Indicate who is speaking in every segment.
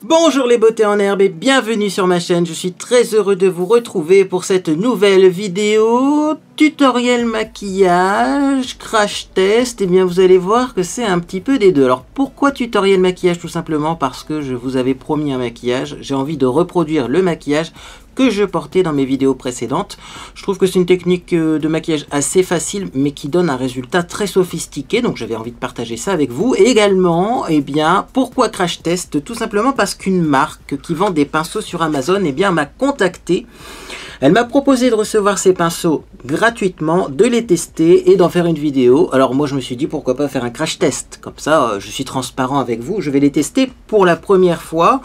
Speaker 1: Bonjour les beautés en herbe et bienvenue sur ma chaîne. Je suis très heureux de vous retrouver pour cette nouvelle vidéo tutoriel maquillage, crash test. Et bien vous allez voir que c'est un petit peu des deux. Alors pourquoi tutoriel maquillage? Tout simplement parce que je vous avais promis un maquillage. J'ai envie de reproduire le maquillage que je portais dans mes vidéos précédentes. Je trouve que c'est une technique de maquillage assez facile mais qui donne un résultat très sophistiqué, donc j'avais envie de partager ça avec vous. Et également, eh bien, pourquoi crash test? Tout simplement parce qu'une marque qui vend des pinceaux sur Amazon, eh bien, m'a contacté. Elle m'a proposé de recevoir ces pinceaux gratuitement, de les tester et d'en faire une vidéo. Alors moi je me suis dit pourquoi pas faire un crash test, comme ça je suis transparent avec vous, je vais les tester pour la première fois.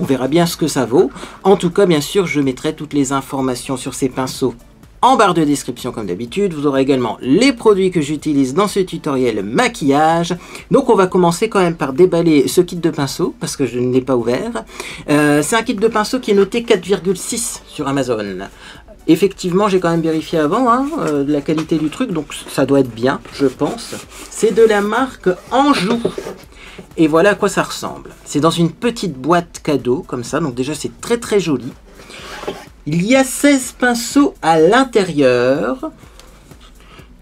Speaker 1: On verra bien ce que ça vaut. En tout cas, bien sûr, je mettrai toutes les informations sur ces pinceaux en barre de description comme d'habitude. Vous aurez également les produits que j'utilise dans ce tutoriel maquillage. Donc on va commencer quand même par déballer ce kit de pinceaux parce que je ne l'ai pas ouvert. C'est un kit de pinceaux qui est noté 4,6 sur Amazon. Effectivement, j'ai quand même vérifié avant la qualité du truc, donc ça doit être bien, je pense. C'est de la marque Anjou. Et voilà à quoi ça ressemble. C'est dans une petite boîte cadeau, comme ça. Donc déjà, c'est très très joli. Il y a 16 pinceaux à l'intérieur.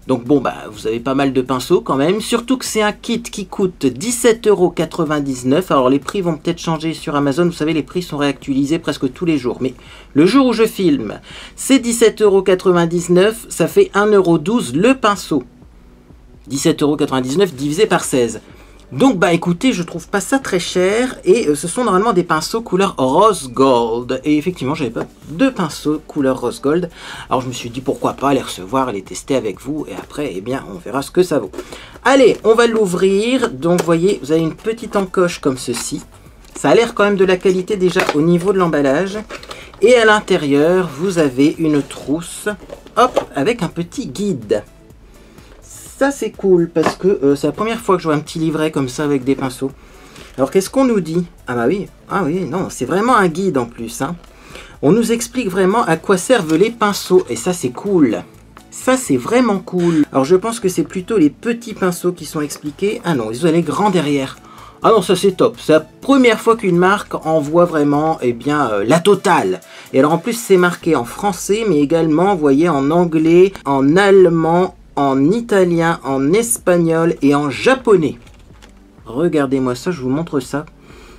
Speaker 1: Donc bon, bah, vous avez pas mal de pinceaux quand même. Surtout que c'est un kit qui coûte 17,99 €. Alors les prix vont peut-être changer sur Amazon. Vous savez, les prix sont réactualisés presque tous les jours. Mais le jour où je filme, c'est 17,99 €. Ça fait 1,12 € le pinceau. 17,99 € divisé par 16. Donc bah écoutez, je trouve pas ça très cher et ce sont normalement des pinceaux couleur rose gold. Et effectivement, j'avais pas de pinceaux couleur rose gold. Alors je me suis dit pourquoi pas les recevoir, les tester avec vous et après eh bien on verra ce que ça vaut. Allez, on va l'ouvrir. Donc vous voyez, vous avez une petite encoche comme ceci. Ça a l'air quand même de la qualité déjà au niveau de l'emballage. Et à l'intérieur, vous avez une trousse, hop, avec un petit guide. Ça c'est cool parce que c'est la première fois que je vois un petit livret comme ça avec des pinceaux. Alors qu'est-ce qu'on nous dit? Ah bah oui, non, c'est vraiment un guide en plus. On nous explique vraiment à quoi servent les pinceaux et ça c'est cool. Ça c'est vraiment cool. Alors je pense que c'est plutôt les petits pinceaux qui sont expliqués. Ah non, ils ont les grands derrière. Ah non, ça c'est top. C'est la première fois qu'une marque envoie vraiment la totale. Et alors en plus c'est marqué en français mais également, vous voyez, en anglais, en allemand, en italien, en espagnol et en japonais. Regardez-moi ça, je vous montre ça.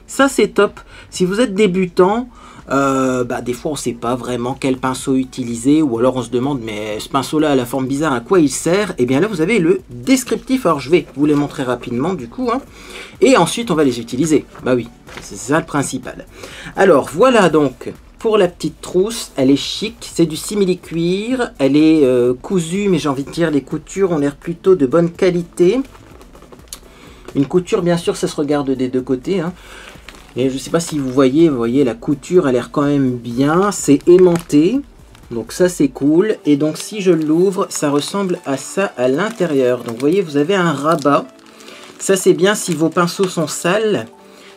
Speaker 1: Ça c'est top. Si vous êtes débutant, des fois on ne sait pas vraiment quel pinceau utiliser ou alors on se demande mais ce pinceau là a la forme bizarre, à quoi il sert? Et bien là vous avez le descriptif. Alors je vais vous les montrer rapidement du coup. Et ensuite on va les utiliser. Bah oui, c'est ça le principal. Alors voilà donc. Pour la petite trousse, elle est chic, c'est du simili-cuir, elle est cousue, mais j'ai envie de dire les coutures ont l'air plutôt de bonne qualité. Une couture, bien sûr, ça se regarde des deux côtés. Et je ne sais pas si vous voyez la couture a l'air quand même bien, c'est aimanté, donc ça c'est cool. Et donc si je l'ouvre, ça ressemble à ça à l'intérieur. Donc vous voyez, vous avez un rabat, ça c'est bien si vos pinceaux sont sales.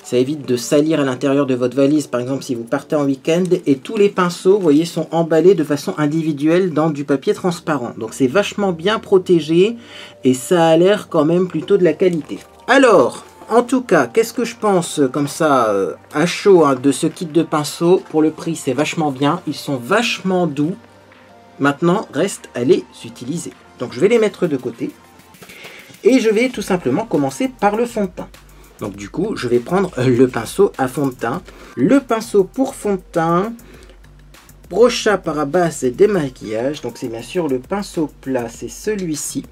Speaker 1: Ça évite de salir à l'intérieur de votre valise, par exemple si vous partez en week-end. Et tous les pinceaux, vous voyez, sont emballés de façon individuelle dans du papier transparent. Donc c'est vachement bien protégé et ça a l'air quand même plutôt de la qualité. Alors, en tout cas, qu'est-ce que je pense comme ça à chaud de ce kit de pinceaux? Pour le prix, c'est vachement bien. Ils sont vachement doux. Maintenant, reste à les utiliser. Donc je vais les mettre de côté. Et je vais tout simplement commencer par le fond de teint. Donc du coup, je vais prendre le pinceau à fond de teint. Le pinceau pour fond de teint, Brocha para base démaquillage. Donc c'est bien sûr le pinceau plat, c'est celui-ci.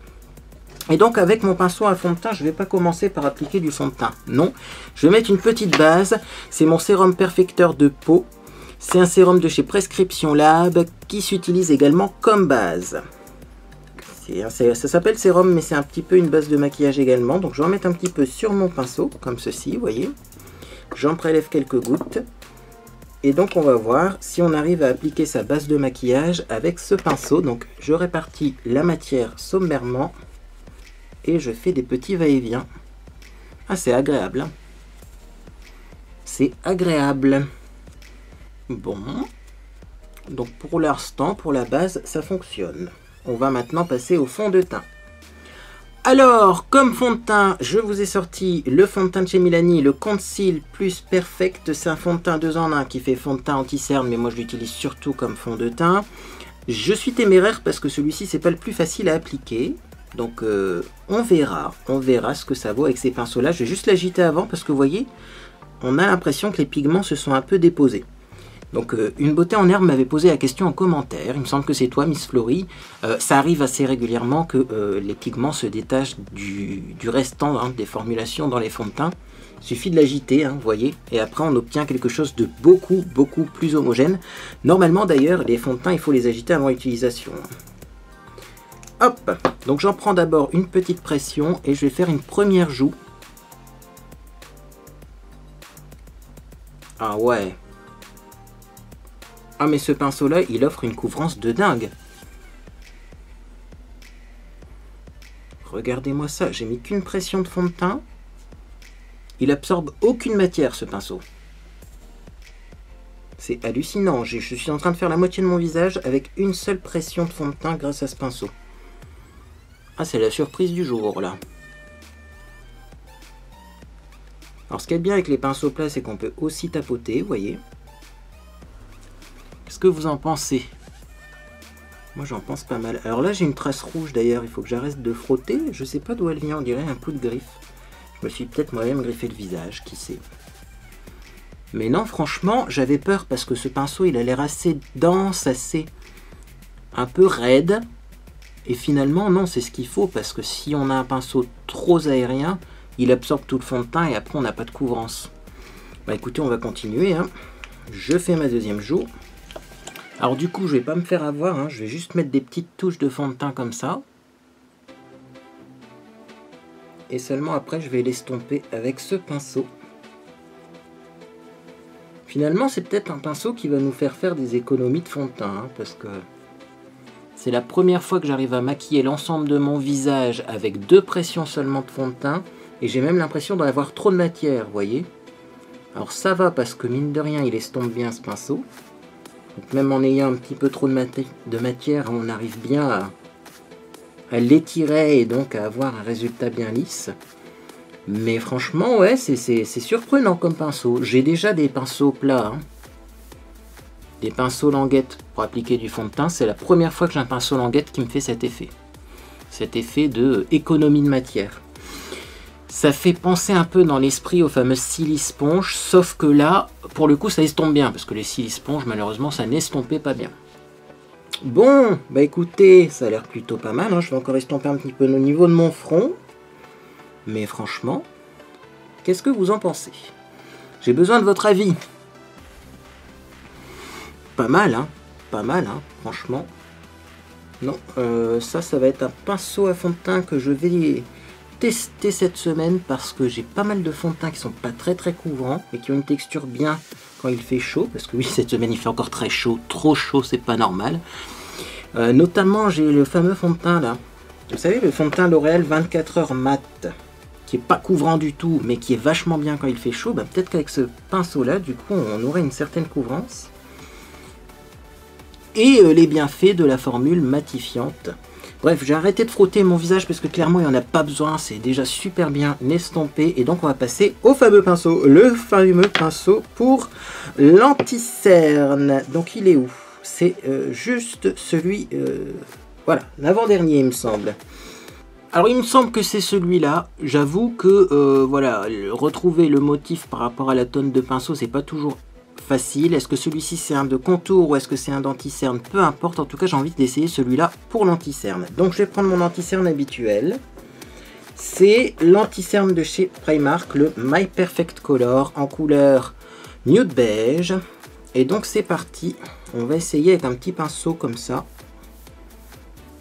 Speaker 1: Et donc avec mon pinceau à fond de teint, je ne vais pas commencer par appliquer du fond de teint. Non, je vais mettre une petite base. C'est mon sérum perfecteur de peau. C'est un sérum de chez Prescription Lab qui s'utilise également comme base. Ça s'appelle sérum, mais c'est un petit peu une base de maquillage également. Donc je vais en mettre un petit peu sur mon pinceau, comme ceci, vous voyez. J'en prélève quelques gouttes. Et donc on va voir si on arrive à appliquer sa base de maquillage avec ce pinceau. Donc je répartis la matière sommairement. Et je fais des petits va-et-vient. Ah, c'est agréable. C'est agréable. Bon. Donc pour l'instant, pour la base, ça fonctionne. On va maintenant passer au fond de teint. Alors, comme fond de teint, je vous ai sorti le fond de teint de chez Milani, le Conceal Plus Perfect. C'est un fond de teint 2 en 1 qui fait fond de teint anti-cerne, mais moi je l'utilise surtout comme fond de teint. Je suis téméraire parce que celui-ci, c'est pas le plus facile à appliquer. Donc, on verra ce que ça vaut avec ces pinceaux-là. Je vais juste l'agiter avant parce que vous voyez, on a l'impression que les pigments se sont un peu déposés. Donc une beauté en herbe m'avait posé la question en commentaire, il me semble que c'est toi Miss Florie, ça arrive assez régulièrement que les pigments se détachent du restant des formulations dans les fonds de teint. Il suffit de l'agiter, vous voyez, et après on obtient quelque chose de beaucoup plus homogène. Normalement d'ailleurs les fonds de teint il faut les agiter avant l'utilisation. Hop, donc j'en prends d'abord une petite pression et je vais faire une première joue. Ah ouais. Ah mais ce pinceau là il offre une couvrance de dingue. Regardez-moi ça, j'ai mis qu'une pression de fond de teint. Il absorbe aucune matière ce pinceau. C'est hallucinant, je suis en train de faire la moitié de mon visage avec une seule pression de fond de teint grâce à ce pinceau. Ah c'est la surprise du jour là. Alors ce qui est bien avec les pinceaux plats c'est qu'on peut aussi tapoter, vous voyez. Qu'est-ce que vous en pensez? Moi j'en pense pas mal. Alors là j'ai une trace rouge d'ailleurs, il faut que j'arrête de frotter. Je sais pas d'où elle vient, on dirait un coup de griffe. Je me suis peut-être moi-même griffé le visage, qui sait. Mais non franchement j'avais peur parce que ce pinceau il a l'air assez dense, assez un peu raide. Et finalement non c'est ce qu'il faut parce que si on a un pinceau trop aérien, il absorbe tout le fond de teint et après on n'a pas de couvrance. Bah écoutez on va continuer. Je fais ma deuxième joue. Alors du coup, je vais pas me faire avoir, je vais juste mettre des petites touches de fond de teint comme ça. Et seulement après, je vais l'estomper avec ce pinceau. Finalement, c'est peut-être un pinceau qui va nous faire des économies de fond de teint, parce que c'est la première fois que j'arrive à maquiller l'ensemble de mon visage avec 2 pressions seulement de fond de teint, et j'ai même l'impression d'en avoir trop de matière, vous voyez. Alors ça va, parce que mine de rien, il estompe bien ce pinceau. Donc même en ayant un petit peu trop de matière, on arrive bien à l'étirer et donc à avoir un résultat bien lisse. Mais franchement, ouais, c'est surprenant comme pinceau. J'ai déjà des pinceaux plats, des pinceaux languettes pour appliquer du fond de teint. C'est la première fois que j'ai un pinceau languette qui me fait cet effet de économie de matière. Ça fait penser un peu dans l'esprit aux fameuses Silisponges, sauf que là, pour le coup, ça estompe bien, parce que les Silisponges, malheureusement, ça n'estompait pas bien. Bon, bah écoutez, ça a l'air plutôt pas mal, je vais encore estomper un petit peu au niveau de mon front. Mais franchement, qu'est-ce que vous en pensez? J'ai besoin de votre avis. Pas mal, franchement. Non, ça va être un pinceau à fond de teint que je vais tester cette semaine parce que j'ai pas mal de fonds de teint qui sont pas très couvrants et qui ont une texture bien quand il fait chaud, parce que oui cette semaine il fait encore très chaud, trop chaud c'est pas normal. Notamment j'ai le fameux fond de teint là, vous savez le fond de teint L'Oréal 24 heures mat, qui est pas couvrant du tout mais qui est vachement bien quand il fait chaud. Bah, peut-être qu'avec ce pinceau là du coup on aurait une certaine couvrance et les bienfaits de la formule matifiante. Bref, j'ai arrêté de frotter mon visage parce que clairement il n'y en a pas besoin, c'est déjà super bien estompé. Et donc on va passer au fameux pinceau, le fameux pinceau pour l'anti-cerne. Donc il est où? C'est juste celui, voilà, l'avant-dernier il me semble. Alors il me semble que c'est celui-là. J'avoue que voilà, retrouver le motif par rapport à la tonne de pinceau, c'est pas toujours facile. Est-ce que celui-ci c'est un de contour ou est-ce que c'est un d'anti-cerne? Peu importe, en tout cas j'ai envie d'essayer celui-là pour l'anti-cerne. Donc je vais prendre mon anti-cerne habituel. C'est l'anti-cerne de chez Primark, le My Perfect Color en couleur nude beige. Et donc c'est parti, on va essayer avec un petit pinceau comme ça.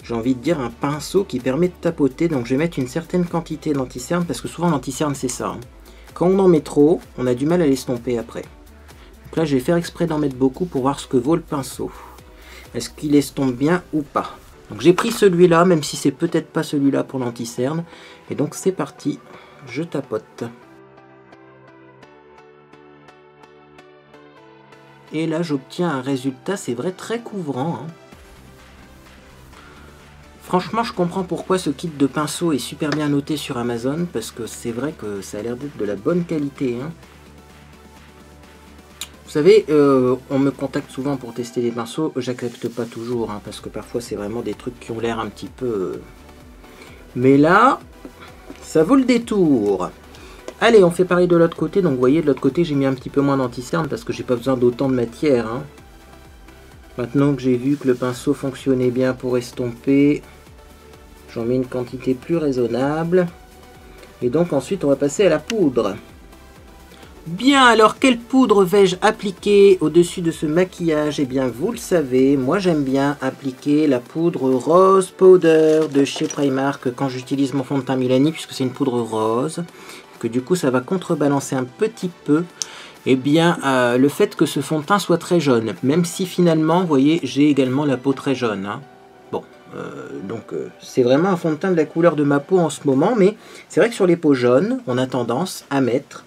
Speaker 1: J'ai envie de dire un pinceau qui permet de tapoter, donc je vais mettre une certaine quantité d'anti-cerne parce que souvent l'anti-cerne c'est ça. Quand on en met trop, on a du mal à l'estomper après. Donc là je vais faire exprès d'en mettre beaucoup pour voir ce que vaut le pinceau. Est-ce qu'il estompe bien ou pas? Donc j'ai pris celui-là, même si c'est peut-être pas celui-là pour l'anti-cerne. Et donc c'est parti, je tapote. Et là j'obtiens un résultat, c'est vrai, très couvrant. Franchement, je comprends pourquoi ce kit de pinceau est super bien noté sur Amazon, parce que c'est vrai que ça a l'air d'être de la bonne qualité. Hein. Vous savez, on me contacte souvent pour tester des pinceaux, j'accepte pas toujours, hein, parce que parfois c'est vraiment des trucs qui ont l'air un petit peu... Mais là, ça vaut le détour. Allez, on fait pareil de l'autre côté, donc vous voyez, de l'autre côté j'ai mis un petit peu moins d'anti-cerne, parce que j'ai pas besoin d'autant de matière. Hein. Maintenant que j'ai vu que le pinceau fonctionnait bien pour estomper, j'en mets une quantité plus raisonnable. Et donc ensuite on va passer à la poudre. Bien, alors quelle poudre vais-je appliquer au-dessus de ce maquillage? Eh bien, vous le savez, moi j'aime bien appliquer la poudre Rose Powder de chez Primark quand j'utilise mon fond de teint Milani, puisque c'est une poudre rose, que du coup ça va contrebalancer un petit peu eh bien, le fait que ce fond de teint soit très jaune, même si finalement, vous voyez, j'ai également la peau très jaune. Hein. Bon, donc c'est vraiment un fond de teint de la couleur de ma peau en ce moment, mais c'est vrai que sur les peaux jaunes, on a tendance à mettre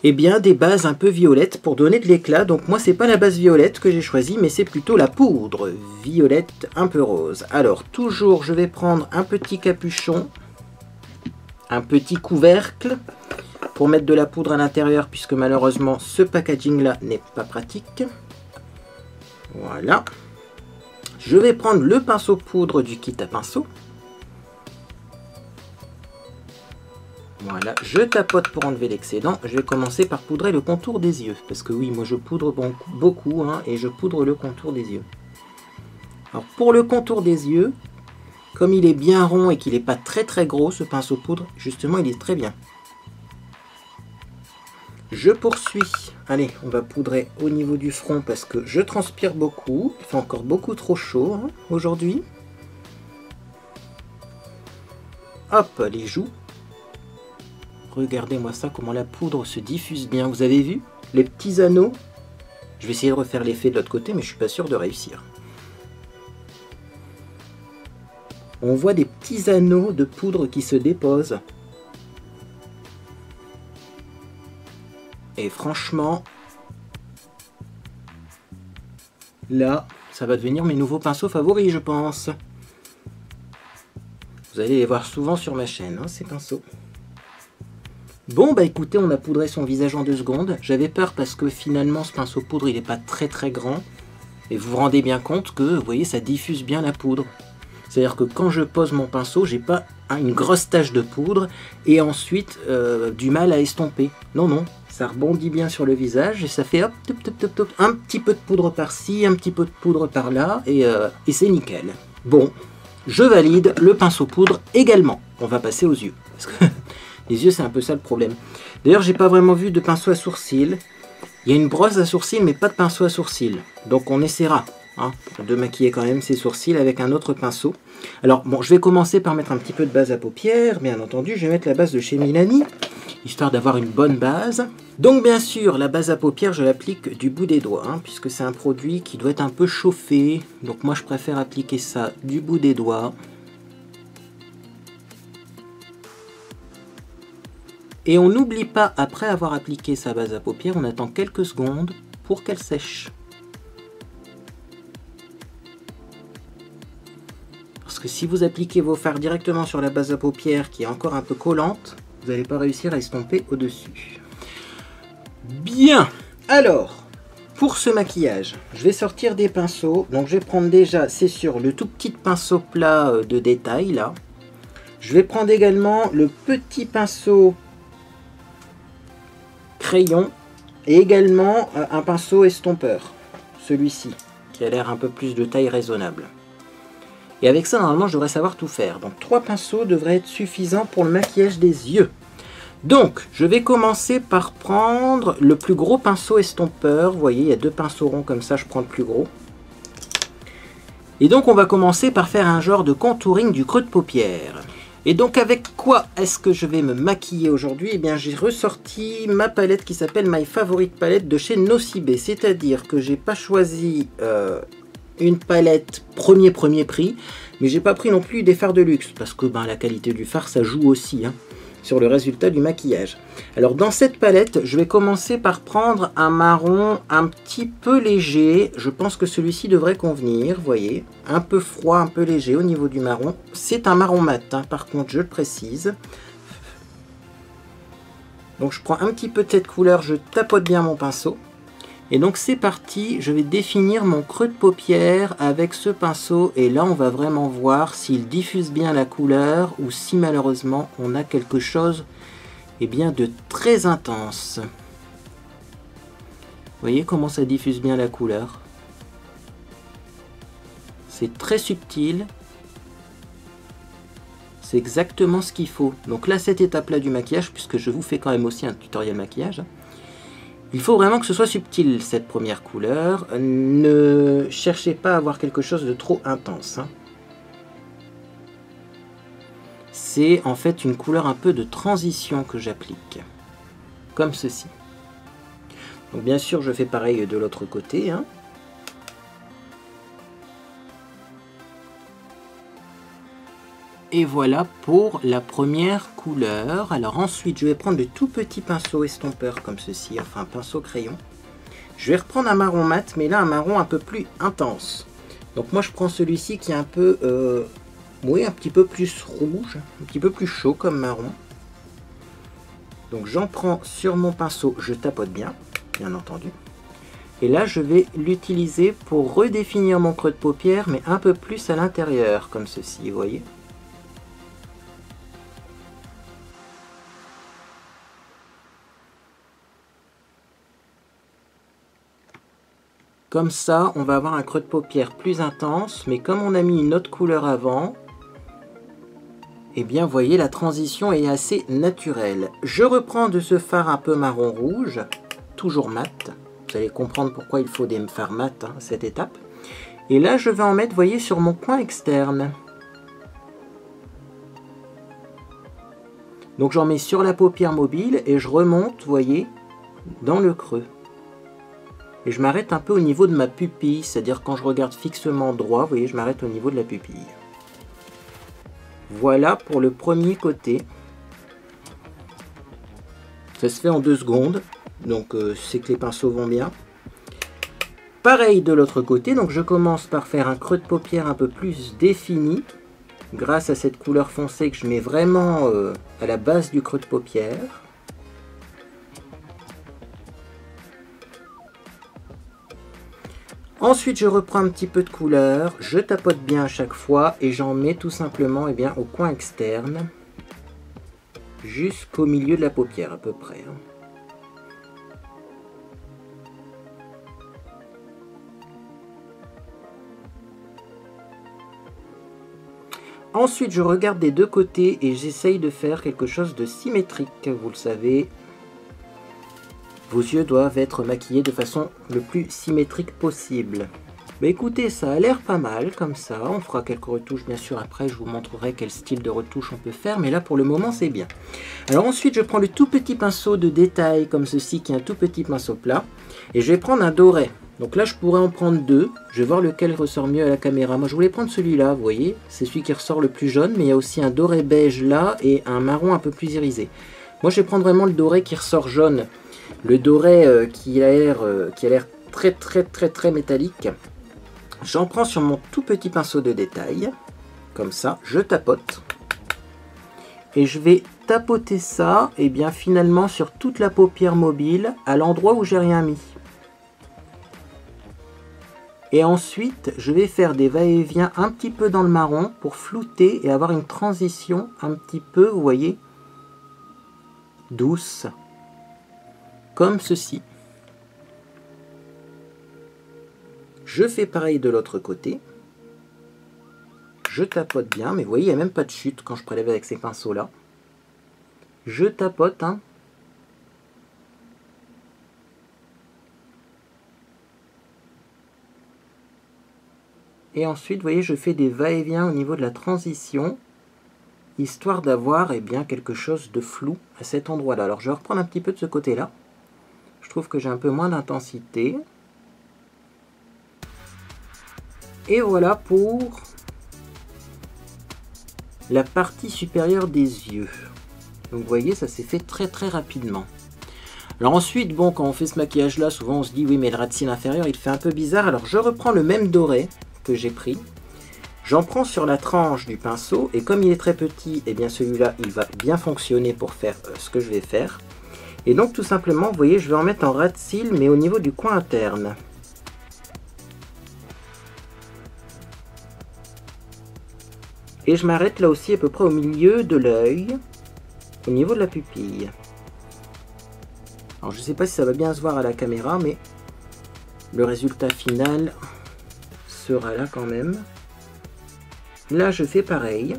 Speaker 1: eh bien, des bases un peu violettes pour donner de l'éclat. Donc moi, c'est pas la base violette que j'ai choisie, mais c'est plutôt la poudre violette un peu rose. Alors, toujours, je vais prendre un petit capuchon, un petit couvercle, pour mettre de la poudre à l'intérieur, puisque malheureusement, ce packaging-là n'est pas pratique. Voilà. Je vais prendre le pinceau poudre du kit à pinceau. Voilà, je tapote pour enlever l'excédent. Je vais commencer par poudrer le contour des yeux. Parce que oui, moi je poudre beaucoup, hein, et je poudre le contour des yeux. Alors pour le contour des yeux, comme il est bien rond et qu'il n'est pas très gros, ce pinceau poudre, justement il est très bien. Je poursuis. Allez, on va poudrer au niveau du front parce que je transpire beaucoup. Il fait encore beaucoup trop chaud hein, aujourd'hui. Hop, les joues. Regardez-moi ça, comment la poudre se diffuse bien. Vous avez vu les petits anneaux? Je vais essayer de refaire l'effet de l'autre côté, mais je suis pas sûr de réussir. On voit des petits anneaux de poudre qui se déposent. Et franchement, là, ça va devenir mes nouveaux pinceaux favoris, je pense. Vous allez les voir souvent sur ma chaîne, hein, ces pinceaux. Bon, bah écoutez, on a poudré son visage en 2 secondes. J'avais peur parce que finalement, ce pinceau poudre, il n'est pas très grand. Et vous vous rendez bien compte que, vous voyez, ça diffuse bien la poudre. C'est-à-dire que quand je pose mon pinceau, j'ai pas une grosse tache de poudre et ensuite du mal à estomper. Non, non, ça rebondit bien sur le visage et ça fait hop, top, top, top, top, un petit peu de poudre par-ci, un petit peu de poudre par-là et c'est nickel. Bon, je valide le pinceau poudre également. On va passer aux yeux. Parce que les yeux, c'est un peu ça le problème. D'ailleurs, j'ai pas vraiment vu de pinceau à sourcils. Il y a une brosse à sourcils, mais pas de pinceau à sourcils. Donc on essaiera hein, de maquiller quand même ses sourcils avec un autre pinceau. Alors bon, je vais commencer par mettre un petit peu de base à paupières. Bien entendu, je vais mettre la base de chez Milani, histoire d'avoir une bonne base. Donc bien sûr, la base à paupières, je l'applique du bout des doigts, hein, puisque c'est un produit qui doit être un peu chauffé. Donc moi, je préfère appliquer ça du bout des doigts. Et on n'oublie pas, après avoir appliqué sa base à paupières, on attend quelques secondes pour qu'elle sèche. Parce que si vous appliquez vos fards directement sur la base à paupières qui est encore un peu collante, vous n'allez pas réussir à estomper au-dessus. Bien, alors, pour ce maquillage, je vais sortir des pinceaux. Donc je vais prendre déjà, c'est sûr, le tout petit pinceau plat de détail, là. Je vais prendre également le petit pinceau crayon et également un pinceau estompeur, celui-ci, qui a l'air un peu plus de taille raisonnable. Et avec ça, normalement, je devrais savoir tout faire. Donc 3 pinceaux devraient être suffisants pour le maquillage des yeux. Donc, je vais commencer par prendre le plus gros pinceau estompeur. Vous voyez, il y a 2 pinceaux ronds comme ça, je prends le plus gros. Et donc, on va commencer par faire un genre de contouring du creux de paupière. Et donc, avec quoi est-ce que je vais me maquiller aujourd'hui? Eh bien, j'ai ressorti ma palette qui s'appelle My Favorite Palette de chez Nocibé. C'est-à-dire que j'ai pas choisi une palette premier prix, mais j'ai pas pris non plus des fards de luxe, parce que ben, la qualité du fard, ça joue aussi. Hein. sur le résultat du maquillage. Alors dans cette palette, je vais commencer par prendre un marron un petit peu léger. Je pense que celui-ci devrait convenir, vous voyez. Un peu froid, un peu léger au niveau du marron. C'est un marron mat, hein, par contre, je le précise. Donc je prends un petit peu de cette couleur, je tapote bien mon pinceau. Et donc c'est parti, je vais définir mon creux de paupière avec ce pinceau. Et là on va vraiment voir s'il diffuse bien la couleur ou si malheureusement on a quelque chose de très intense. Vous voyez comment ça diffuse bien la couleur? C'est très subtil. C'est exactement ce qu'il faut. Donc là cette étape-là du maquillage, puisque je vous fais quand même aussi un tutoriel maquillage, il faut vraiment que ce soit subtil, cette première couleur. Ne cherchez pas à avoir quelque chose de trop intense. Hein. C'est en fait une couleur un peu de transition que j'applique. Comme ceci. Donc bien sûr, je fais pareil de l'autre côté. Hein. Et voilà pour la première couleur. Alors ensuite, je vais prendre de tout petits pinceaux estompeurs comme ceci, enfin un pinceau crayon. Je vais reprendre un marron mat, mais là un marron un peu plus intense. Donc moi je prends celui-ci qui est un peu, oui, un petit peu plus rouge, un petit peu plus chaud comme marron. Donc j'en prends sur mon pinceau, je tapote bien entendu. Et là je vais l'utiliser pour redéfinir mon creux de paupière, mais un peu plus à l'intérieur, comme ceci, vous voyez. Comme ça, on va avoir un creux de paupière plus intense, mais comme on a mis une autre couleur avant, eh bien, vous voyez, la transition est assez naturelle. Je reprends de ce fard un peu marron rouge, toujours mat. Vous allez comprendre pourquoi il faut des fards mat à cette étape. Et là, je vais en mettre, vous voyez, sur mon coin externe. Donc, j'en mets sur la paupière mobile et je remonte, vous voyez, dans le creux. Et je m'arrête un peu au niveau de ma pupille, c'est-à-dire quand je regarde fixement droit, vous voyez, je m'arrête au niveau de la pupille. Voilà pour le premier côté. Ça se fait en 2 secondes, donc c'est que les pinceaux vont bien. Pareil de l'autre côté, donc je commence par faire un creux de paupière un peu plus défini, grâce à cette couleur foncée que je mets vraiment à la base du creux de paupière. Ensuite, je reprends un petit peu de couleur, je tapote bien à chaque fois et j'en mets tout simplement au coin externe, jusqu'au milieu de la paupière à peu près. Ensuite, je regarde des deux côtés et j'essaye de faire quelque chose de symétrique, vous le savez. Vos yeux doivent être maquillés de façon le plus symétrique possible. Bah écoutez, ça a l'air pas mal comme ça. On fera quelques retouches bien sûr après. Je vous montrerai quel style de retouche on peut faire. Mais là pour le moment c'est bien. Alors ensuite je prends le tout petit pinceau de détail comme ceci qui est un tout petit pinceau plat. Et je vais prendre un doré. Donc là je pourrais en prendre 2. Je vais voir lequel ressort mieux à la caméra. Moi je voulais prendre celui-là, vous voyez. C'est celui qui ressort le plus jaune. Mais il y a aussi un doré beige là et un marron un peu plus irisé. Moi je vais prendre vraiment le doré qui ressort jaune. Le doré qui a l'air très métallique. J'en prends sur mon tout petit pinceau de détail. Comme ça, je tapote. Et je vais tapoter ça, et bien finalement sur toute la paupière mobile, à l'endroit où j'ai rien mis. Et ensuite, je vais faire des va-et-vient un petit peu dans le marron pour flouter et avoir une transition un petit peu, vous voyez, douce. Comme ceci. Je fais pareil de l'autre côté. Je tapote bien, mais vous voyez, il n'y a même pas de chute quand je prélève avec ces pinceaux-là. Je tapote, hein. Et ensuite, vous voyez, je fais des va-et-vient au niveau de la transition, histoire d'avoir quelque chose de flou à cet endroit-là. Alors, je vais reprendre un petit peu de ce côté-là. Je trouve que j'ai un peu moins d'intensité. Et voilà pour la partie supérieure des yeux. Donc vous voyez, ça s'est fait très très rapidement. Alors ensuite, bon, quand on fait ce maquillage là, souvent on se dit oui mais le ras de cils inférieur il fait un peu bizarre. Alors je reprends le même doré que j'ai pris. J'en prends sur la tranche du pinceau et comme il est très petit, et bien celui-là il va bien fonctionner pour faire ce que je vais faire. Et donc tout simplement, vous voyez, je vais en mettre en ras de cils mais au niveau du coin interne. Et je m'arrête là aussi à peu près au milieu de l'œil, au niveau de la pupille. Alors je ne sais pas si ça va bien se voir à la caméra, mais le résultat final sera là quand même. Là je fais pareil.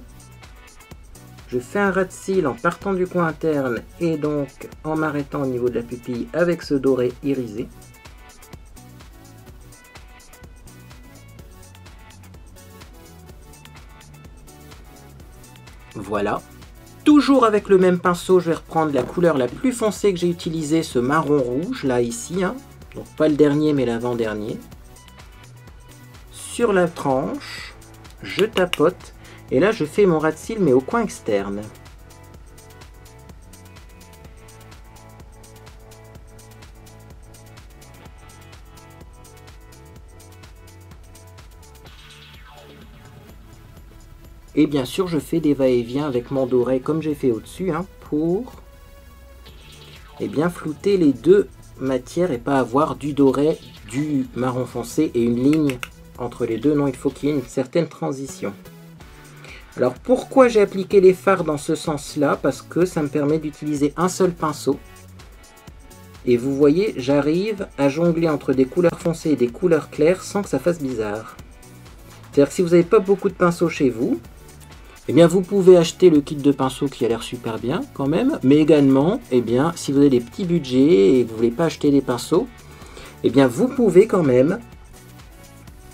Speaker 1: Je fais un ras de cils en partant du coin interne et donc en m'arrêtant au niveau de la pupille avec ce doré irisé. Voilà. Toujours avec le même pinceau, je vais reprendre la couleur la plus foncée que j'ai utilisée, ce marron rouge, là, ici. Hein. Donc pas le dernier, mais l'avant-dernier. Sur la tranche, je tapote. Et là, je fais mon ras de cils, mais au coin externe. Et bien sûr, je fais des va-et-vient avec mon doré comme j'ai fait au-dessus, hein, pour bien flouter les deux matières et pas avoir du doré, du marron foncé et une ligne entre les deux. Non, il faut qu'il y ait une certaine transition. Alors pourquoi j'ai appliqué les fards dans ce sens-là? Parce que ça me permet d'utiliser un seul pinceau. Et vous voyez, j'arrive à jongler entre des couleurs foncées et des couleurs claires sans que ça fasse bizarre. C'est-à-dire que si vous n'avez pas beaucoup de pinceaux chez vous, eh bien vous pouvez acheter le kit de pinceaux qui a l'air super bien quand même, mais également, eh bien, si vous avez des petits budgets et que vous ne voulez pas acheter des pinceaux, eh bien vous pouvez quand même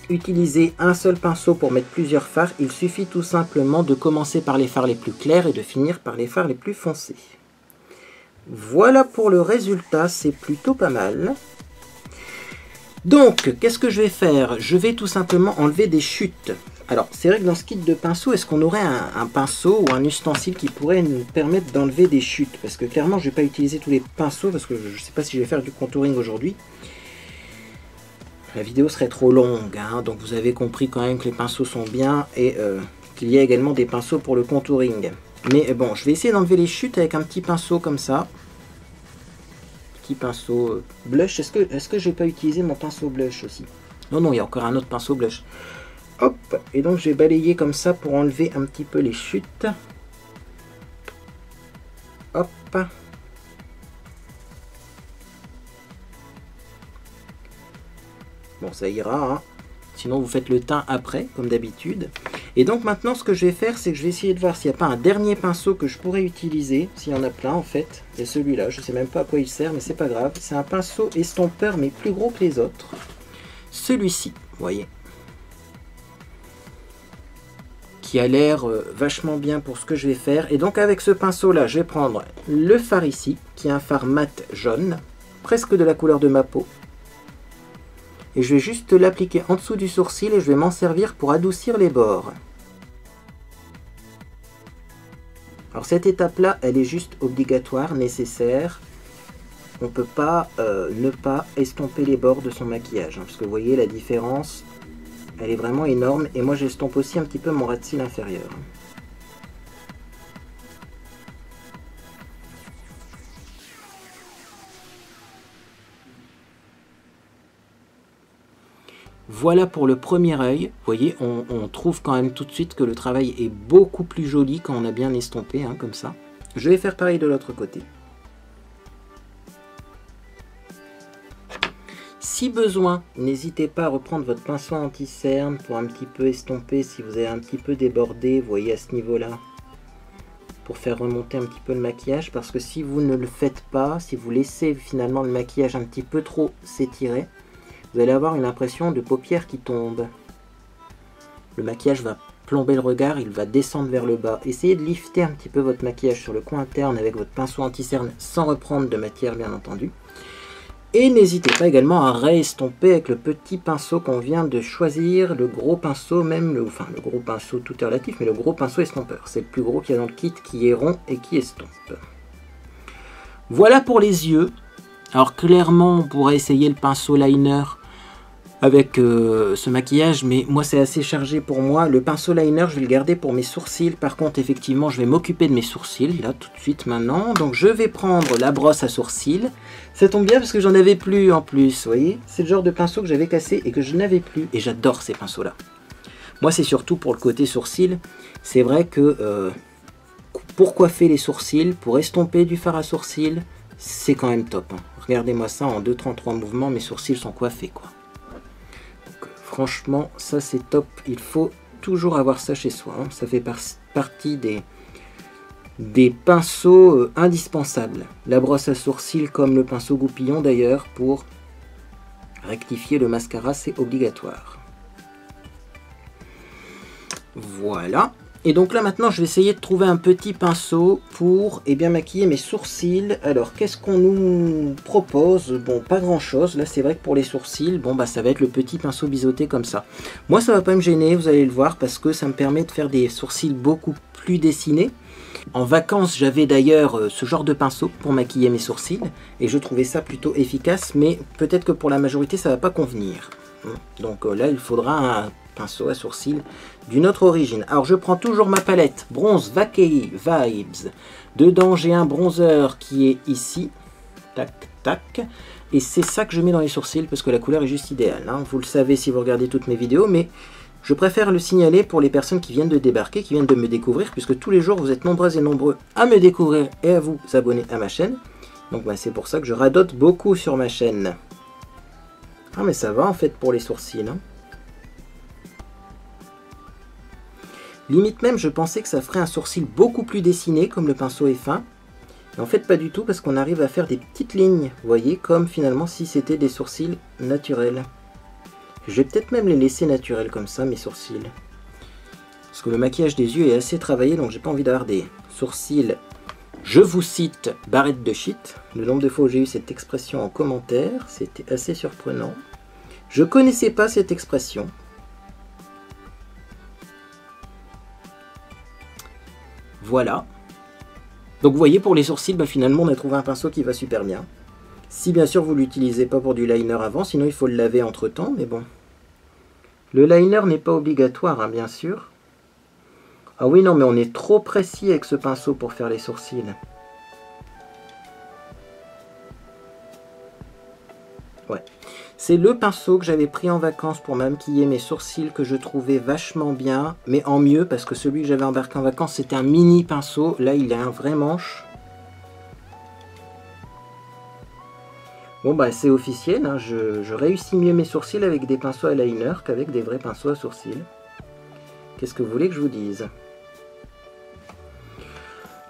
Speaker 1: utiliser un seul pinceau pour mettre plusieurs fards. Il suffit tout simplement de commencer par les fards les plus clairs et de finir par les fards les plus foncés. Voilà pour le résultat, c'est plutôt pas mal. Donc, qu'est-ce que je vais faire? Je vais tout simplement enlever des chutes. Alors, c'est vrai que dans ce kit de pinceau, est-ce qu'on aurait un pinceau ou un ustensile qui pourrait nous permettre d'enlever des chutes? Parce que clairement, je ne vais pas utiliser tous les pinceaux parce que je ne sais pas si je vais faire du contouring aujourd'hui. La vidéo serait trop longue, hein, donc vous avez compris quand même que les pinceaux sont bien et qu'il y a également des pinceaux pour le contouring. Mais bon, je vais essayer d'enlever les chutes avec un petit pinceau comme ça. Petit pinceau blush. Est-ce que je vais pas utiliser mon pinceau blush aussi? Non, non, il y a encore un autre pinceau blush. Hop, et donc je vais balayer comme ça pour enlever un petit peu les chutes. Hop. Bon, ça ira, hein. Sinon vous faites le teint après, comme d'habitude. Et donc maintenant, ce que je vais faire, c'est que je vais essayer de voir s'il n'y a pas un dernier pinceau que je pourrais utiliser. S'il y en a plein, en fait. Il y a celui-là, je ne sais même pas à quoi il sert, mais c'est pas grave. C'est un pinceau estompeur, mais plus gros que les autres. Celui-ci, vous voyez. Qui a l'air vachement bien pour ce que je vais faire. Et donc avec ce pinceau-là, je vais prendre le fard ici, qui est un fard mat jaune, presque de la couleur de ma peau. Et je vais juste l'appliquer en dessous du sourcil et je vais m'en servir pour adoucir les bords. Alors cette étape-là, elle est juste obligatoire, nécessaire. On ne peut pas ne pas estomper les bords de son maquillage. Hein, parce que vous voyez la différence, elle est vraiment énorme. Et moi j'estompe aussi un petit peu mon ras de cils inférieur. Voilà pour le premier œil. Vous voyez, on trouve quand même tout de suite que le travail est beaucoup plus joli quand on a bien estompé, hein, comme ça. Je vais faire pareil de l'autre côté. Si besoin, n'hésitez pas à reprendre votre pinceau anti-cerne pour un petit peu estomper si vous avez un petit peu débordé, vous voyez à ce niveau-là, pour faire remonter un petit peu le maquillage, parce que si vous ne le faites pas, si vous laissez finalement le maquillage un petit peu trop s'étirer, vous allez avoir une impression de paupières qui tombent. Le maquillage va plomber le regard, il va descendre vers le bas. Essayez de lifter un petit peu votre maquillage sur le coin interne avec votre pinceau anti-cerne sans reprendre de matière bien entendu. Et n'hésitez pas également à réestomper avec le petit pinceau qu'on vient de choisir, le gros pinceau, même le gros pinceau, tout est relatif, mais le gros pinceau estompeur. C'est le plus gros qu'il y a dans le kit, qui est rond et qui estompe. Voilà pour les yeux. Alors clairement, on pourrait essayer le pinceau liner avec ce maquillage, mais moi c'est assez chargé pour moi. Le pinceau liner, je vais le garder pour mes sourcils. Par contre, effectivement, je vais m'occuper de mes sourcils, là, tout de suite, maintenant. Donc je vais prendre la brosse à sourcils. Ça tombe bien parce que j'en avais plus en plus, vous voyez. C'est le genre de pinceau que j'avais cassé et que je n'avais plus. Et j'adore ces pinceaux-là. Moi, c'est surtout pour le côté sourcils. C'est vrai que pour coiffer les sourcils, pour estomper du fard à sourcils, c'est quand même top. Hein. Regardez-moi ça, en 2-3 mouvements, mes sourcils sont coiffés, quoi. Donc, franchement, ça c'est top. Il faut toujours avoir ça chez soi. Hein. Ça fait partie des pinceaux indispensables. La brosse à sourcils comme le pinceau goupillon d'ailleurs, pour rectifier le mascara, c'est obligatoire. Voilà. Et donc là maintenant je vais essayer de trouver un petit pinceau pour bien maquiller mes sourcils. Alors qu'est-ce qu'on nous propose? Bon, pas grand chose. Là c'est vrai que pour les sourcils, bon bah ça va être le petit pinceau biseauté comme ça. Moi ça va pas me gêner, vous allez le voir, parce que ça me permet de faire des sourcils beaucoup plus dessinés. En vacances j'avais d'ailleurs ce genre de pinceau pour maquiller mes sourcils et je trouvais ça plutôt efficace, mais peut-être que pour la majorité ça va pas convenir. Donc là il faudra un pinceau à sourcils d'une autre origine. Alors je prends toujours ma palette bronze Vakey Vibes. Dedans j'ai un bronzer qui est ici, tac tac, et c'est ça que je mets dans les sourcils parce que la couleur est juste idéale. Hein. Vous le savez si vous regardez toutes mes vidéos, mais je préfère le signaler pour les personnes qui viennent de débarquer, qui viennent de me découvrir, puisque tous les jours vous êtes nombreuses et nombreux à me découvrir et à vous abonner à ma chaîne. Donc bah, c'est pour ça que je radote beaucoup sur ma chaîne. Ah mais ça va en fait pour les sourcils. Hein. Limite même je pensais que ça ferait un sourcil beaucoup plus dessiné comme le pinceau est fin. Mais en fait pas du tout parce qu'on arrive à faire des petites lignes, vous voyez, comme finalement si c'était des sourcils naturels. Je vais peut-être même les laisser naturels comme ça mes sourcils. Parce que le maquillage des yeux est assez travaillé donc j'ai pas envie d'avoir des sourcils, je vous cite, barrette de shit. Le nombre de fois où j'ai eu cette expression en commentaire, c'était assez surprenant. Je connaissais pas cette expression. Voilà. Donc vous voyez, pour les sourcils, bah, finalement on a trouvé un pinceau qui va super bien. Si bien sûr vous ne l'utilisez pas pour du liner avant, sinon il faut le laver entre temps, mais bon. Le liner n'est pas obligatoire, hein, bien sûr. Ah oui, non, mais on est trop précis avec ce pinceau pour faire les sourcils. Ouais. C'est le pinceau que j'avais pris en vacances pour maquiller mes sourcils que je trouvais vachement bien, mais en mieux parce que celui que j'avais embarqué en vacances c'était un mini pinceau. Là il a un vrai manche. Bon bah c'est officiel, hein. Je réussis mieux mes sourcils avec des pinceaux à liner qu'avec des vrais pinceaux à sourcils. Qu'est-ce que vous voulez que je vous dise?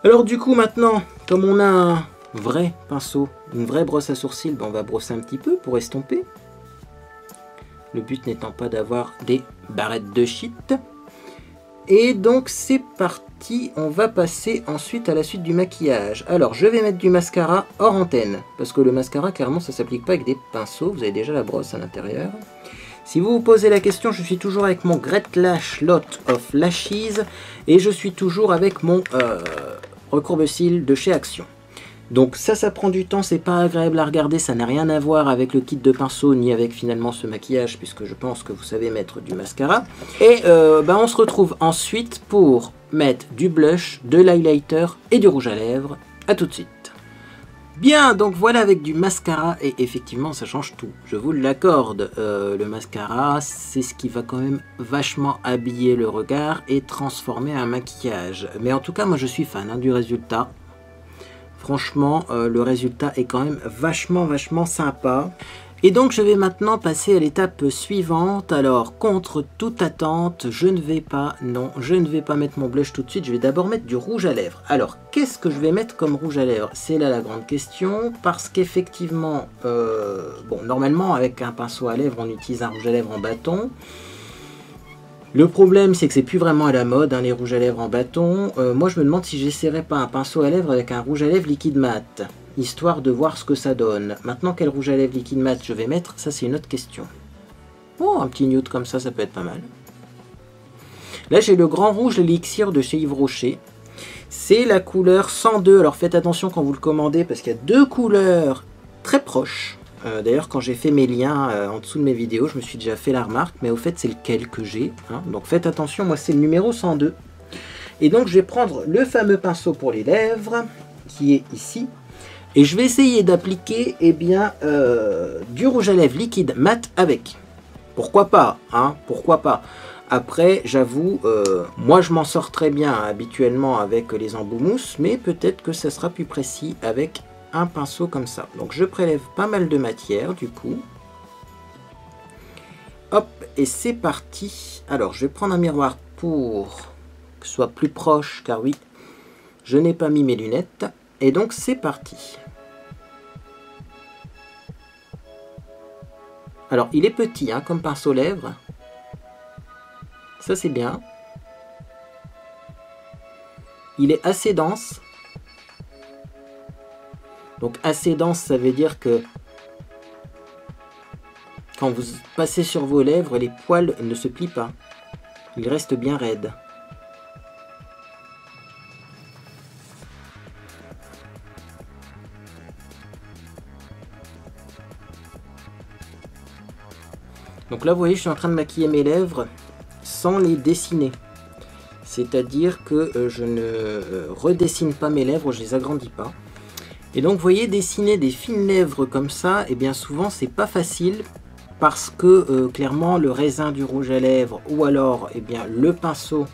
Speaker 1: Alors du coup maintenant, comme on a un vrai pinceau, une vraie brosse à sourcils, ben on va brosser un petit peu pour estomper. Le but n'étant pas d'avoir des barrettes de shit. Et donc c'est parti, on va passer ensuite à la suite du maquillage. Alors je vais mettre du mascara hors antenne, parce que le mascara clairement ça s'applique pas avec des pinceaux, vous avez déjà la brosse à l'intérieur. Si vous vous posez la question, je suis toujours avec mon Great Lash Lot of Lashes, et je suis toujours avec mon recourbe-cils de chez Action. Donc ça prend du temps, c'est pas agréable à regarder, ça n'a rien à voir avec le kit de pinceau ni avec finalement ce maquillage puisque je pense que vous savez mettre du mascara. Et on se retrouve ensuite pour mettre du blush, de l'highlighter et du rouge à lèvres. A tout de suite. Bien, donc voilà avec du mascara et effectivement ça change tout, je vous l'accorde. Le mascara c'est ce qui va quand même vachement habiller le regard et transformer un maquillage. Mais en tout cas moi je suis fan du résultat. Franchement, le résultat est quand même vachement sympa. Et donc, je vais maintenant passer à l'étape suivante. Alors, contre toute attente, je ne vais pas mettre mon blush tout de suite. Je vais d'abord mettre du rouge à lèvres. Alors, qu'est-ce que je vais mettre comme rouge à lèvres? C'est là la grande question. Parce qu'effectivement, normalement, avec un pinceau à lèvres, on utilise un rouge à lèvres en bâton. Le problème c'est que c'est plus vraiment à la mode hein, les rouges à lèvres en bâton. Moi je me demande si j'essaierais pas un pinceau à lèvres avec un rouge à lèvres liquide mat. histoire de voir ce que ça donne. Maintenant, quel rouge à lèvres liquide mat je vais mettre, ça c'est une autre question. Oh, un petit nude comme ça peut être pas mal. Là, j'ai le grand rouge l'élixir de chez Yves Rocher. C'est la couleur 102. Alors faites attention quand vous le commandez parce qu'il y a deux couleurs très proches. D'ailleurs, quand j'ai fait mes liens en dessous de mes vidéos, je me suis déjà fait la remarque, mais au fait, c'est lequel que j'ai. Hein. Donc faites attention, moi c'est le numéro 102. Et donc je vais prendre le fameux pinceau pour les lèvres, qui est ici. Et je vais essayer d'appliquer du rouge à lèvres liquide mat avec. Pourquoi pas, hein, pourquoi pas. Après, j'avoue, moi je m'en sors très bien habituellement avec les embouts mousse, mais peut-être que ça sera plus précis avec un pinceau comme ça. Donc je prélève pas mal de matière du coup. Hop, et c'est parti. Alors je vais prendre un miroir pour que ce soit plus proche, car oui, je n'ai pas mis mes lunettes. Et donc c'est parti. Alors il est petit hein, comme pinceau lèvres. Ça c'est bien. Il est assez dense. Donc assez dense, ça veut dire que quand vous passez sur vos lèvres, les poils ne se plient pas. Ils restent bien raides. Donc là, vous voyez, je suis en train de maquiller mes lèvres sans les dessiner. C'est-à-dire que je ne redessine pas mes lèvres, je les agrandis pas. Et donc, vous voyez, dessiner des fines lèvres comme ça, et bien souvent, c'est pas facile parce que clairement, le raisin du rouge à lèvres ou alors le pinceau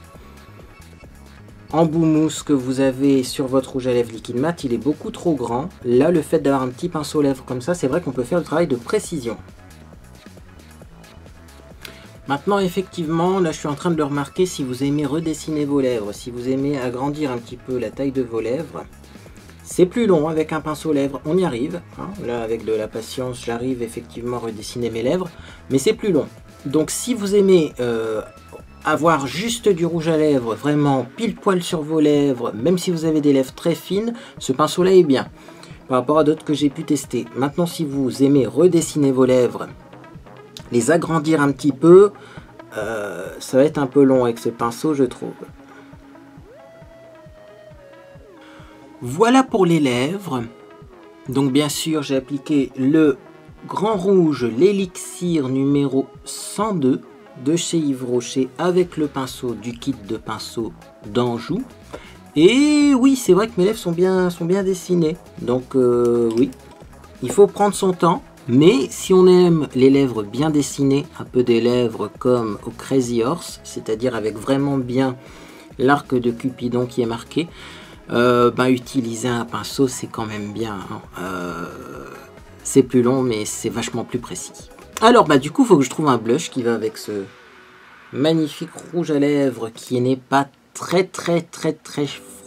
Speaker 1: embout mousse que vous avez sur votre rouge à lèvres liquide mat, il est beaucoup trop grand. Là, le fait d'avoir un petit pinceau lèvres comme ça, c'est vrai qu'on peut faire le travail de précision. Maintenant, effectivement, là je suis en train de le remarquer, si vous aimez redessiner vos lèvres, si vous aimez agrandir un petit peu la taille de vos lèvres, c'est plus long avec un pinceau lèvres, on y arrive. Hein. Là, avec de la patience, j'arrive effectivement à redessiner mes lèvres, mais c'est plus long. Donc si vous aimez avoir juste du rouge à lèvres, vraiment pile poil sur vos lèvres, même si vous avez des lèvres très fines, ce pinceau-là est bien, par rapport à d'autres que j'ai pu tester. Maintenant, si vous aimez redessiner vos lèvres, les agrandir un petit peu, ça va être un peu long avec ce pinceau, je trouve. Voilà pour les lèvres. Donc bien sûr, j'ai appliqué le grand rouge, l'élixir numéro 102 de chez Yves Rocher avec le pinceau du kit de pinceau d'Anjou. Et oui, c'est vrai que mes lèvres sont bien dessinées. Donc oui, il faut prendre son temps. Mais si on aime les lèvres bien dessinées, un peu des lèvres comme au Crazy Horse, c'est-à-dire avec vraiment bien l'arc de Cupidon qui est marqué, utiliser un pinceau c'est quand même bien. Hein. C'est plus long mais c'est vachement plus précis. Alors du coup il faut que je trouve un blush qui va avec ce magnifique rouge à lèvres qui n'est pas très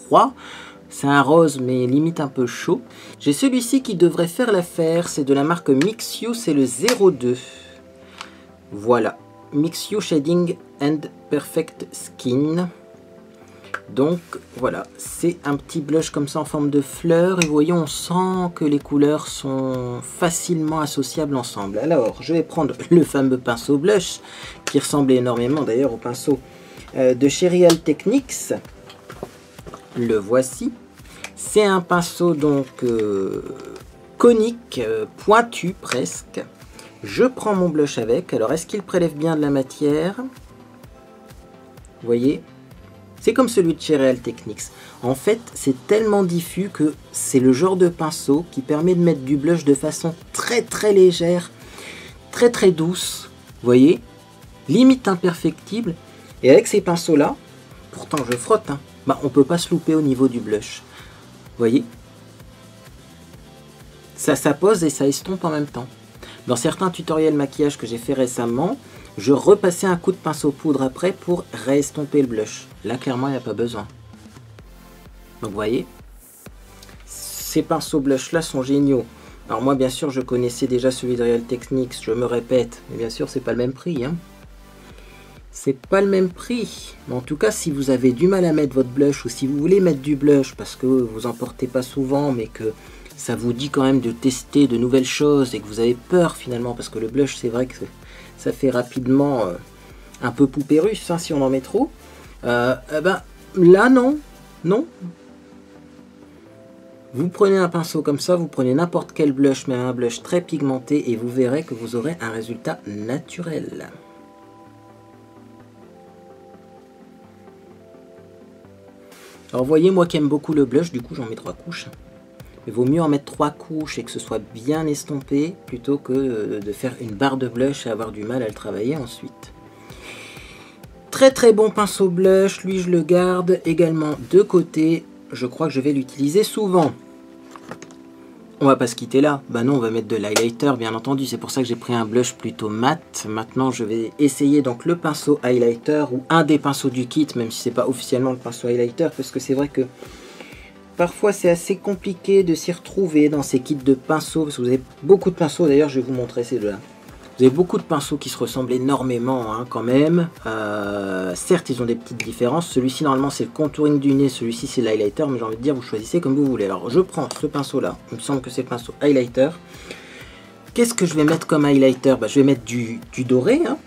Speaker 1: froid. C'est un rose mais limite un peu chaud. J'ai celui-ci qui devrait faire l'affaire. C'est de la marque Mix You, c'est le 02. Voilà. Mix You Shading and Perfect Skin. Donc voilà, c'est un petit blush comme ça en forme de fleur. Et vous voyez, on sent que les couleurs sont facilement associables ensemble. Alors, je vais prendre le fameux pinceau blush qui ressemble énormément d'ailleurs au pinceau de chez Real Techniques. Le voici. C'est un pinceau donc conique, pointu presque. Je prends mon blush avec. Alors est-ce qu'il prélève bien de la matière? Vous voyez, c'est comme celui de chez Real Techniques. En fait, c'est tellement diffus que c'est le genre de pinceau qui permet de mettre du blush de façon très légère, très douce. Vous voyez, limite imperceptible. Et avec ces pinceaux là, pourtant je frotte, hein, on peut pas se louper au niveau du blush. Vous voyez, ça pose et ça estompe en même temps. Dans certains tutoriels maquillage que j'ai fait récemment, je repassais un coup de pinceau poudre après pour réestomper le blush. Là clairement il n'y a pas besoin. Donc vous voyez, ces pinceaux blush là sont géniaux. Alors moi bien sûr je connaissais déjà celui de Real Techniques, je me répète, mais bien sûr c'est pas le même prix, hein. C'est pas le même prix, mais en tout cas si vous avez du mal à mettre votre blush ou si vous voulez mettre du blush parce que vous en portez pas souvent mais que ça vous dit quand même de tester de nouvelles choses et que vous avez peur finalement, parce que le blush c'est vrai que ça fait rapidement un peu poupée russe hein, si on en met trop, ben là non, non. Vous prenez un pinceau comme ça, vous prenez n'importe quel blush, mais un blush très pigmenté, et vous verrez que vous aurez un résultat naturel. Alors voyez, moi qui aime beaucoup le blush, du coup j'en mets 3 couches. Il vaut mieux en mettre 3 couches et que ce soit bien estompé, plutôt que de faire une barre de blush et avoir du mal à le travailler ensuite. Très très bon pinceau blush, lui je le garde également de côté. Je crois que je vais l'utiliser souvent. On va pas se quitter là. Bah non, on va mettre de l'highlighter bien entendu. C'est pour ça que j'ai pris un blush plutôt mat. Maintenant je vais essayer donc le pinceau highlighter ou un des pinceaux du kit, même si c'est pas officiellement le pinceau highlighter, parce que c'est vrai que parfois c'est assez compliqué de s'y retrouver dans ces kits de pinceaux, parce que vous avez beaucoup de pinceaux. D'ailleurs je vais vous montrer ces deux là. Vous avez beaucoup de pinceaux qui se ressemblent énormément hein, quand même. Certes, ils ont des petites différences. Celui-ci, normalement, c'est le contouring du nez. Celui-ci, c'est l'highlighter. Mais j'ai envie de dire, vous choisissez comme vous voulez. Alors, je prends ce pinceau-là. Il me semble que c'est le pinceau highlighter. Qu'est-ce que je vais mettre comme highlighter? Bah, je vais mettre du doré. Hein.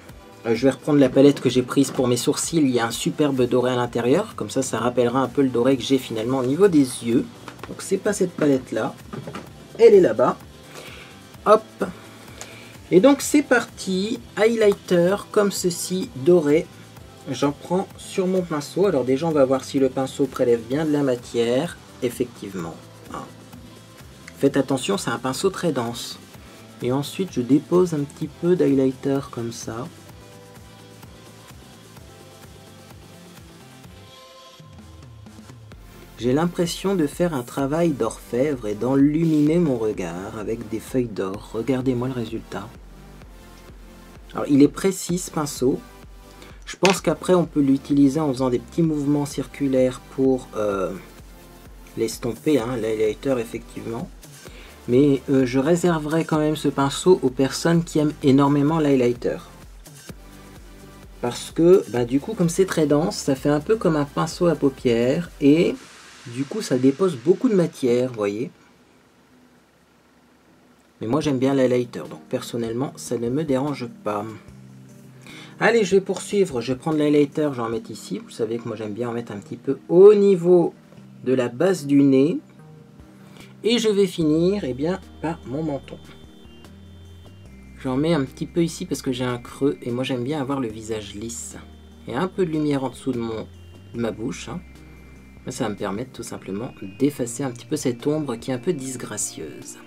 Speaker 1: Je vais reprendre la palette que j'ai prise pour mes sourcils. Il y a un superbe doré à l'intérieur. Comme ça rappellera un peu le doré que j'ai finalement au niveau des yeux. Donc, c'est pas cette palette-là. Elle est là-bas. Hop. Et donc c'est parti, highlighter comme ceci, doré. J'en prends sur mon pinceau. Alors déjà on va voir si le pinceau prélève bien de la matière. Effectivement. Faites attention, c'est un pinceau très dense. Et ensuite je dépose un petit peu d'highlighter comme ça. J'ai l'impression de faire un travail d'orfèvre et d'enluminer mon regard avec des feuilles d'or. Regardez-moi le résultat. Alors il est précis ce pinceau. Je pense qu'après on peut l'utiliser en faisant des petits mouvements circulaires pour l'estomper, hein, l'highlighter effectivement. Mais je réserverai quand même ce pinceau aux personnes qui aiment énormément l'highlighter. Parce que bah, du coup comme c'est très dense, ça fait un peu comme un pinceau à paupières et du coup ça dépose beaucoup de matière, vous voyez. Mais moi j'aime bien l'highlighter, donc personnellement ça ne me dérange pas. Allez, je vais poursuivre, je vais prendre l'highlighter, je vais en mettre ici. Vous savez que moi j'aime bien en mettre un petit peu au niveau de la base du nez. Et je vais finir eh bien, par mon menton. J'en mets un petit peu ici parce que j'ai un creux et moi j'aime bien avoir le visage lisse. Et un peu de lumière en dessous de ma bouche. Hein. Ça va me permettre tout simplement d'effacer un petit peu cette ombre qui est un peu disgracieuse.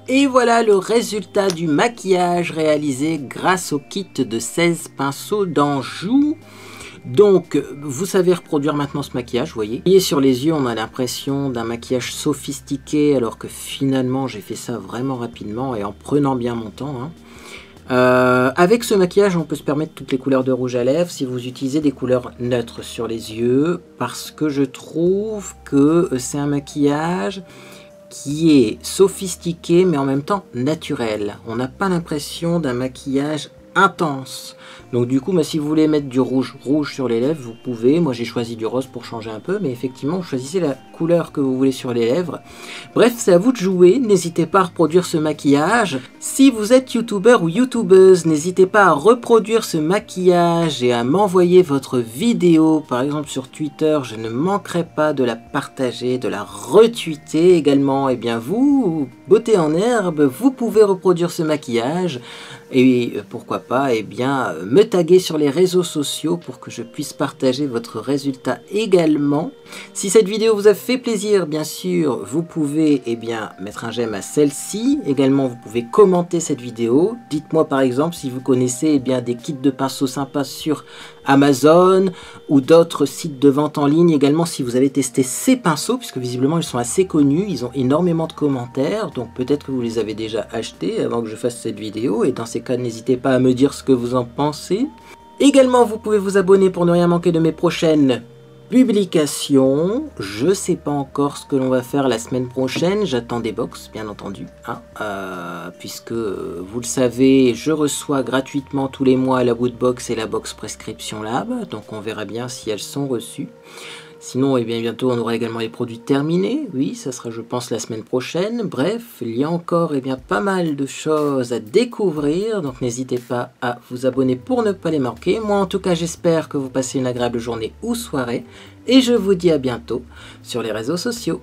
Speaker 1: Et voilà le résultat du maquillage réalisé grâce au kit de 16 pinceaux d'Anjou. Donc vous savez reproduire maintenant ce maquillage, vous voyez. Et sur les yeux on a l'impression d'un maquillage sophistiqué alors que finalement j'ai fait ça vraiment rapidement et en prenant bien mon temps. Hein. Avec ce maquillage on peut se permettre toutes les couleurs de rouge à lèvres si vous utilisez des couleurs neutres sur les yeux. Parce que je trouve que c'est un maquillage qui est sophistiqué mais en même temps naturel. On n'a pas l'impression d'un maquillage intense. Donc du coup, si vous voulez mettre du rouge sur les lèvres, vous pouvez. Moi j'ai choisi du rose pour changer un peu, mais effectivement, vous choisissez la couleur que vous voulez sur les lèvres. Bref, c'est à vous de jouer. N'hésitez pas à reproduire ce maquillage. Si vous êtes youtubeur ou youtubeuse, n'hésitez pas à reproduire ce maquillage et à m'envoyer votre vidéo, par exemple sur Twitter. Je ne manquerai pas de la partager, de la retweeter également. Et bien vous, beauté en herbe, vous pouvez reproduire ce maquillage. Et pourquoi pas, eh bien, me taguer sur les réseaux sociaux pour que je puisse partager votre résultat également. Si cette vidéo vous a fait plaisir, bien sûr, vous pouvez eh bien, mettre un j'aime à celle-ci. Également, vous pouvez commenter cette vidéo. Dites-moi par exemple si vous connaissez eh bien, des kits de pinceaux sympas sur Amazon ou d'autres sites de vente en ligne. Également, si vous avez testé ces pinceaux, puisque visiblement ils sont assez connus, ils ont énormément de commentaires. Donc peut-être que vous les avez déjà achetés avant que je fasse cette vidéo. Et dans ces cas, n'hésitez pas à me dire ce que vous en pensez. Également, vous pouvez vous abonner pour ne rien manquer de mes prochaines publications. Je ne sais pas encore ce que l'on va faire la semaine prochaine. J'attends des box, bien entendu. Hein, puisque, vous le savez, je reçois gratuitement tous les mois la Woodbox et la box Prescription Lab. Donc on verra bien si elles sont reçues. Sinon, et bien bientôt, on aura également les produits terminés. Oui, ça sera, je pense, la semaine prochaine. Bref, il y a encore bien pas mal de choses à découvrir. Donc, n'hésitez pas à vous abonner pour ne pas les manquer. Moi, en tout cas, j'espère que vous passez une agréable journée ou soirée. Et je vous dis à bientôt sur les réseaux sociaux.